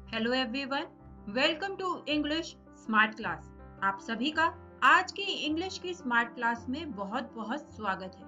Hello everyone, welcome to English smart class. आप सभी का आज की इंग्लिश की स्मार्ट क्लास में बहुत बहुत स्वागत है।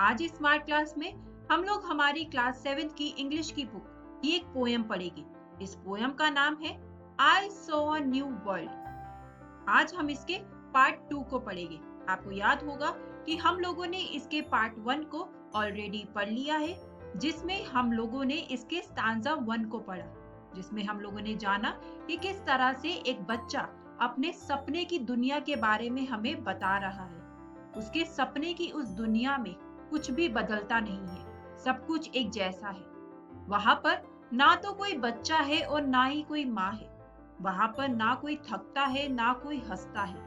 आज इस स्मार्ट क्लास में हम लोग हमारी क्लास 7 की इंग्लिश की बुक की एक पोयम पढ़ेंगे। इस पोयम का नाम है I saw a new world. आज हम इसके पार्ट 2 को पढ़ेंगे। आपको याद होगा कि हम लोगों ने इसके पार्ट 1 को ऑलरेडी पढ़ लिया है, जिसमें हम लोगों ने इसके स्टांजा 1 को पढ़ा, जिसमें हम लोगों ने जाना कि किस तरह से एक बच्चा अपने सपने की दुनिया के बारे में हमें बता रहा है। उसके सपने की उस दुनिया में कुछ भी बदलता नहीं है, सब कुछ एक जैसा है। वहां पर ना तो कोई बच्चा है और ना ही कोई माँ है। वहां पर ना कोई थकता है ना कोई हंसता है।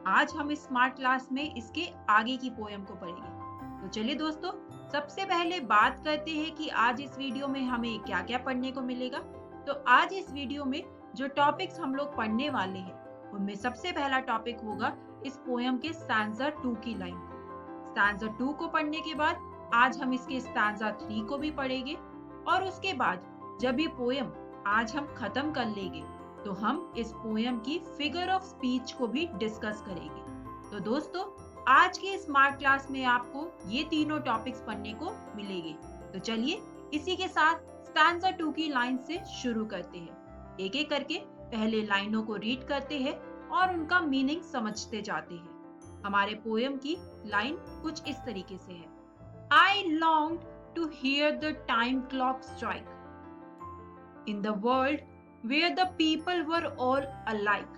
आज हम इस स्मार्ट क्लास में इसके आगे की पोयम को पढ़ेंगे। तो चलिए दोस्तों, सबसे पहले बात करते हैं कि आज इस वीडियो में हमें क्या क्या पढ़ने को मिलेगा। तो आज इस वीडियो में जो टॉपिक्स हम लोग पढ़ने वाले हैं, उनमें सबसे पहला टॉपिक होगा इस पोयम के स्टैंजा 2 की लाइन को। स्टैंजा 2 को पढ़ने के बाद आज हम इसके स्टैंजा 3 को भी पढ़ेंगे, और उसके बाद जब ये पोयम आज हम खत्म कर लेंगे तो हम इस पोयम की फिगर ऑफ स्पीच को भी डिस्कस करेंगे। तो दोस्तों, आज की स्मार्ट क्लास में आपको ये तीनों टॉपिक्स पढ़ने को मिलेंगे। तो चलिए इसी के साथ स्टैंजा 2 की लाइन से शुरू करते हैं। एक एक करके पहले लाइनों को रीड करते हैं और उनका मीनिंग समझते जाते हैं। हमारे पोयम की लाइन कुछ इस तरीके से है। I longed to hear the time clock strike in the world where the people were all alike.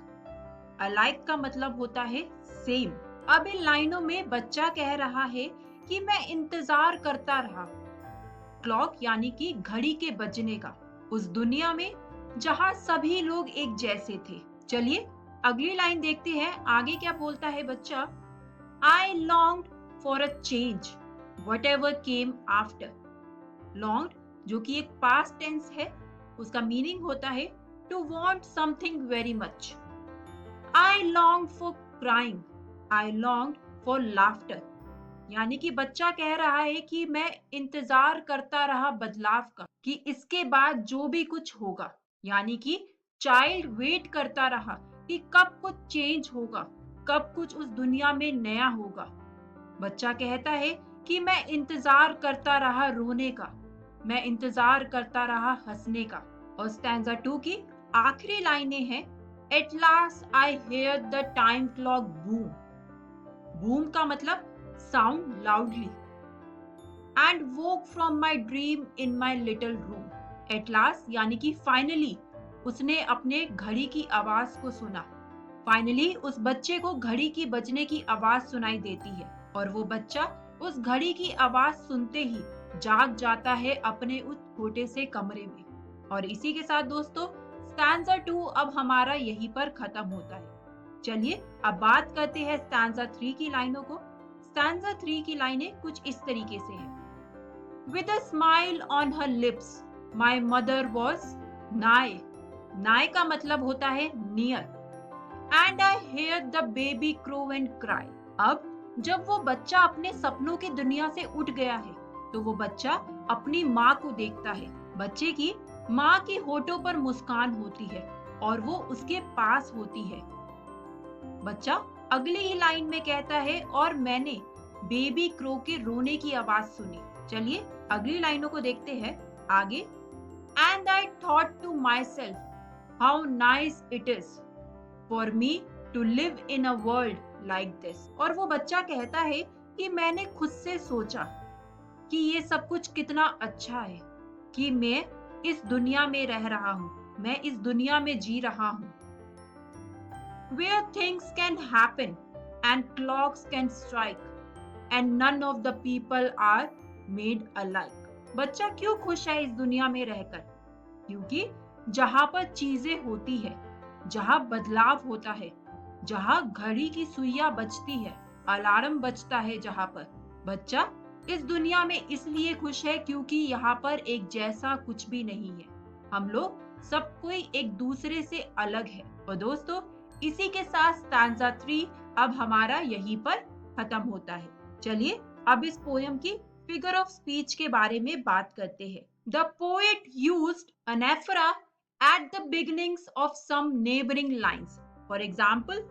Alike का मतलब होता है सेम। अब इन लाइनों में बच्चा कह रहा है कि मैं इंतजार करता रहा, क्लॉक यानी कि घड़ी के बजने का, उस दुनिया में जहां सभी लोग एक जैसे थे। चलिए अगली लाइन देखते हैं, आगे क्या बोलता है बच्चा। I longed for a change, whatever came after. Longed जो कि एक past tense है, उसका मीनिंग होता है to want something very much. I longed for crying. I longed for laughter. यानी कि बच्चा कह रहा है कि मैं इंतजार करता रहा बदलाव का, कि इसके बाद जो भी कुछ होगा, यानी कि चाइल्ड वेट करता रहा कि कब कुछ चेंज होगा, कब कुछ उस दुनिया में नया होगा। बच्चा कहता है कि मैं इंतजार करता रहा रोने का, मैं इंतजार करता रहा हंसने का। और स्टैंजा 2 की आखिरी लाइनें हैं, at last I hear the time clock boom. Boom का मतलब sound loudly. And woke from my dream in my little room. At last यानी कि फाइनली उसने अपने घड़ी की आवाज को सुना। फाइनली उस बच्चे को घड़ी की बजने की आवाज सुनाई देती है, और वो बच्चा उस घड़ी की आवाज सुनते ही जाग जाता है अपने उस छोटे से कमरे में। और इसी के साथ दोस्तों, स्टैंजा 2 अब हमारा यहीं पर खत्म होता है। चलिए अब बात करते हैं स्टैंजा 3 की लाइनों को। स्टैंजा 3 की लाइनें कुछ इस तरीके से है। With a smile on her lips, my mother was nigh. Nigh का मतलब होता है near. And I hear the baby crow and cry. अब जब वो बच्चा अपने सपनों की दुनिया से उठ गया है, तो वो बच्चा अपनी माँ को देखता है। बच्चे की माँ की होठों पर मुस्कान होती है और वो उसके पास होती है। बच्चा अगली ही लाइन में कहता है, और मैंने बेबी क्रो के रोने की आवाज सुनी। चलिए अगली लाइनों को देखते हैं आगे। And I thought to myself how nice it is for me to live in a world like this. और वो बच्चा कहता है कि मैंने खुद से सोचा कि ये सब कुछ कितना अच्छा है कि मैं इस दुनिया में रह रहा हूँ, मैं इस दुनिया में जी रहा हूँ, where things can happen and clocks can strike and none of the people are made alike. बच्चा क्यों खुश है इस दुनिया में रहकर? क्योंकि जहां पर चीजें होती है, जहां बदलाव होता है, जहां घड़ी की सुइयां बजती है, अलार्म बजता है, जहां पर बच्चा इस दुनिया में इसलिए खुश है क्योंकि यहाँ पर एक जैसा कुछ भी नहीं है। हम लोग सब कोई एक दूसरे से अलग है। और दोस्तों, इसी के साथ स्टैंजा 3 अब हमारा यहीं पर खत्म होता है। चलिए अब इस पोयम की फिगर ऑफ स्पीच के बारे में बात करते हैं। The poet used anaphora at the beginnings of some neighboring lines. For example,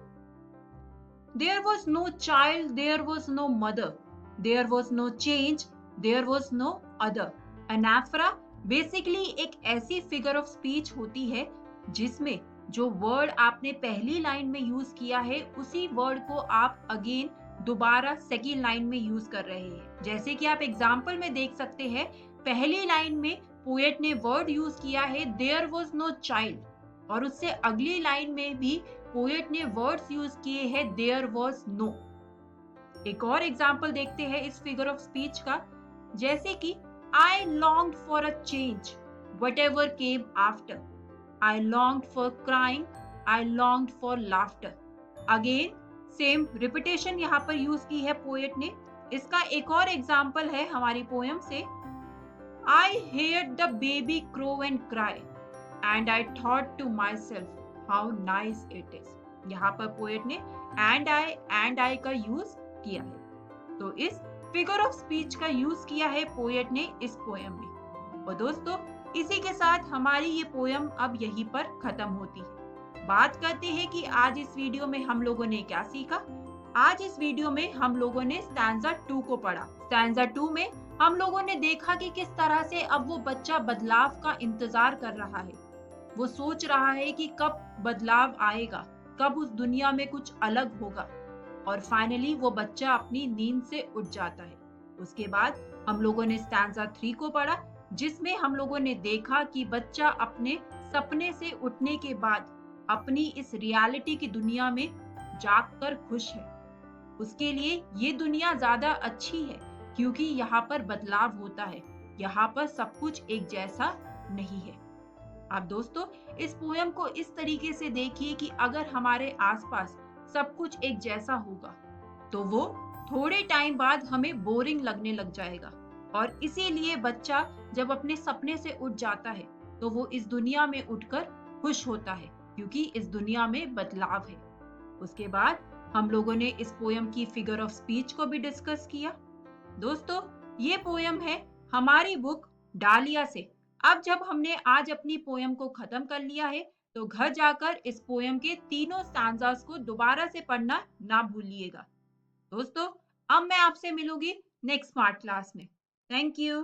there was no child, there was no mother, there was no change, there was no other. Anaphora basically एक ऐसी figure of speech होती है जिसमें जो word आपने पहली line में use किया है उसी वर्ड को आप अगेन दोबारा सेकेंड लाइन में यूज कर रहे हैं। जैसे कि आप एग्जाम्पल में देख सकते हैं, पहली लाइन में पोएट ने वर्ड यूज किया है देयर वॉज नो चाइल्ड और उससे अगली लाइन में भी पोएट ने वर्ड्स यूज किए हैं देयर वॉज नो। एक और एग्जाम्पल देखते हैं इस फिगर ऑफ स्पीच का, जैसे कि I longed for a change, whatever came after. I longed for crying, I longed for laughter. Again, same repetition यहाँ पर यूज की है पोएट ने। इसका एक और एग्जाम्पल है हमारी पोएम से, I heard the baby crow and cry, and I thought to myself, how nice it is. यहाँ पर पोएट ने and I का यूज किया है। तो इस फिगर ऑफ स्पीच का यूज किया है पोएट ने इस पोएम में। और दोस्तों, इसी के साथ हमारी ये पोएम अब यहीं पर खत्म होती है। बात करते हैं कि आज इस वीडियो में हम लोगों ने क्या सीखा। आज इस वीडियो में हम लोगों ने स्टैंजा 2 को पढ़ा। स्टैंजा 2 में हम लोगों ने देखा कि किस तरह से अब वो बच्चा बदलाव का इंतजार कर रहा है। वो सोच रहा है कि कब बदलाव आएगा, कब उस दुनिया में कुछ अलग होगा, और फाइनली वो बच्चा अपनी नींद से उठ जाता है। उसके बाद हम लोगों ने स्टैंजा 3 को पढ़ा, जिसमें हम लोगों ने देखा कि बच्चा अपने सपने से उठने के बाद अपनी इस रियलिटी की दुनिया में जागकर खुश है। उसके लिए ये दुनिया ज्यादा अच्छी है क्योंकि यहाँ पर बदलाव होता है, यहाँ पर सब कुछ एक जैसा नहीं है। आप दोस्तों इस पोएम को इस तरीके से देखिए कि अगर हमारे आसपास सब कुछ एक जैसा होगा तो वो थोड़े टाइम बाद हमें बोरिंग लगने लग जाएगा, और इसीलिए बच्चा जब अपने सपने से उठ जाता है तो वो इस दुनिया में उठकर खुश होता है क्योंकि इस दुनिया में बदलाव है। उसके बाद हम लोगों ने इस पोएम की फिगर ऑफ स्पीच को भी डिस्कस किया। दोस्तों ये पोएम है हमारी बुक डालिया से। अब जब हमने आज अपनी पोएम को खत्म कर लिया है तो घर जाकर इस पोएम के तीनों स्टैंजास को दोबारा से पढ़ना ना भूलिएगा। दोस्तों अब मैं आपसे मिलूंगी नेक्स्ट स्मार्ट क्लास में। Thank you.